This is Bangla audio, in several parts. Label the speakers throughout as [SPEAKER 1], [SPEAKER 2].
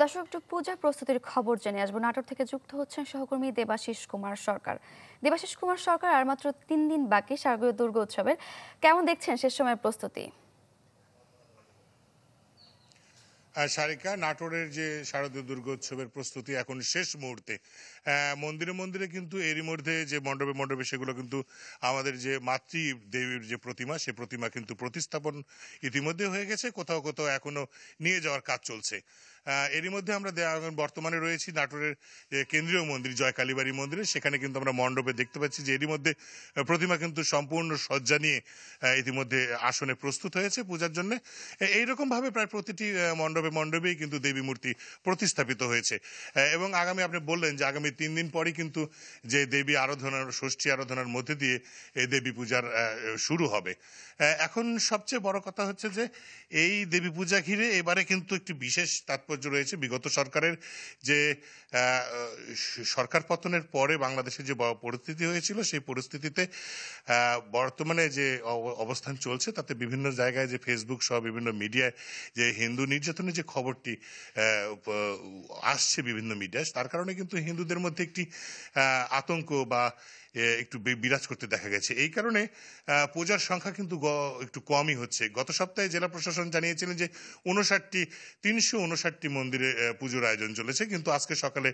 [SPEAKER 1] দর্শক, একটু পূজা প্রস্তুতির খবর জেনে আসবো। নাটোর থেকে যুক্ত হচ্ছেন সহকর্মী দেবাশিস কুমার সরকার। দেবাশিস কুমার সরকার, আর মাত্র 3 দিন বাকি শারদীয় দুর্গোৎসবের, কেমন দেখছেন শেষ সময়ের প্রস্তুতি?
[SPEAKER 2] সারিকা, নাটোরের যে শারদীয় দুর্গোৎসবের প্রস্তুতি এখন শেষ মুহূর্তে। মন্দিরে মন্দিরে কিন্তু এরই মধ্যে যে মণ্ডপে মণ্ডপে সেগুলো কিন্তু আমাদের যে মাতৃ দেবীর যে প্রতিমা, সে প্রতিমা কিন্তু প্রতিস্থাপন ইতিমধ্যে হয়ে গেছে, কোথাও কোথাও এখনো নিয়ে যাওয়ার কাজ চলছে। এরই মধ্যে আমরা বর্তমানে রয়েছি নাটোরের কেন্দ্রীয় মন্দির জয় কালীবাড়ি মন্দিরে। সেখানে কিন্তু আমরা মণ্ডপে দেখতে পাচ্ছি যে এরই মধ্যে প্রতিমা কিন্তু সম্পূর্ণ সজ্জা নিয়ে ইতিমধ্যে আসনে প্রস্তুত হয়েছে পূজার জন্য। এইরকম ভাবে প্রায় প্রতিটি মণ্ডপে মণ্ডপেই কিন্তু দেবী মূর্তি প্রতিস্থাপিত হয়েছে। এবং আগামী, আপনি বললেন যে আগামী 3 দিন পরই কিন্তু যে দেবী আরাধনার, ষষ্ঠী আরাধনার মধ্যে দিয়ে এই দেবী পূজার শুরু হবে। এখন সবচেয়ে বড় কথা হচ্ছে যে এই দেবী পূজা ঘিরে এবারে কিন্তু একটি বিশেষ তাৎপর্য রয়েছে। বিগত সরকারের যে সরকার পতনের পরে বাংলাদেশে যে পরিস্থিতি হয়েছিল, সেই পরিস্থিতিতে বর্তমানে যে অবস্থান চলছে তাতে বিভিন্ন জায়গায় যে ফেসবুক সহ বিভিন্ন মিডিয়ায় যে হিন্দু নির্যাতনের যে খবরটি আসছে বিভিন্ন মিডিয়ায়, তার কারণে কিন্তু হিন্দুদের মধ্যে একটি আতঙ্ক বা একটু বিরাজ করতে দেখা গেছে। এই কারণে পূজার সংখ্যা কিন্তু একটু কমই হচ্ছে। গত সপ্তাহে জেলা প্রশাসন জানিয়েছিলেন যে 359টি মন্দিরে পুজোর আয়োজন চলেছে, কিন্তু আজকে সকালে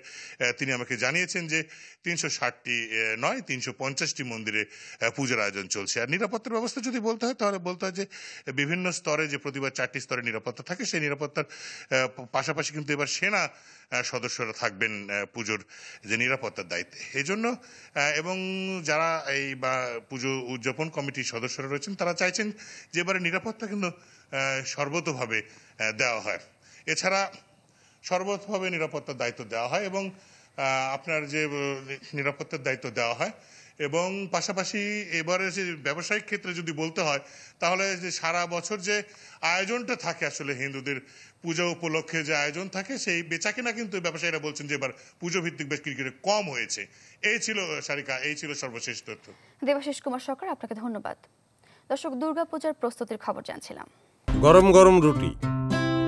[SPEAKER 2] তিনি আমাকে জানিয়েছেন যে 360টি নয়, 350টি মন্দিরে পুজোর আয়োজন চলছে। আর নিরাপত্তার ব্যবস্থা যদি বলতে হয়, তাহলে বলতে হয় যে বিভিন্ন স্তরে, যে প্রতিবার 4টি স্তরে নিরাপত্তা থাকে, সেই নিরাপত্তার পাশাপাশি কিন্তু এবার সেনা সদস্যরা থাকবেন পুজোর যে নিরাপত্তার দায়িত্বে। এই জন্য এবং যারা এই বা পুজো উদযাপন কমিটির সদস্যরা রয়েছেন, তারা চাইছেন যে এবারে নিরাপত্তা কিন্তু সর্বতোভাবে দেওয়া হয়। এছাড়া সর্বতভাবে নিরাপত্তার দায়িত্ব দেওয়া হয় এবং আপনার যে নিরাপত্তার দায়িত্ব দেওয়া হয়, এবং পাশাপাশি এবারে যে ব্যবসায়িক ক্ষেত্রে যদি বলতে হয়, তাহলে যে সারা বছর যে আয়োজনটা থাকে আসলে হিন্দুদের পূজা উপলক্ষে যে আয়োজন থাকে, সেই বেচাকেনা কিন্তু ব্যবসায়ীরা বলছেন যে এবার পুজো ভিত্তিক বেশ কিছু কম হয়েছে। এই ছিল সারিকা, এই ছিল সর্বশেষ তথ্য।
[SPEAKER 1] দেবাশিস কুমার সরকার, আপনাকে ধন্যবাদ। দর্শক, দুর্গাপূজার প্রস্তুতির খবর জানছিলাম।
[SPEAKER 3] গরম গরম রুটি,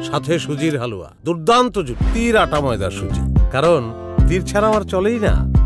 [SPEAKER 3] সাথে সুজির হালুয়া, দুর্দান্ত জুটি, তীর আটা ময়দার সুজি, কারণ তীর ছাড়া আমার চলেই না।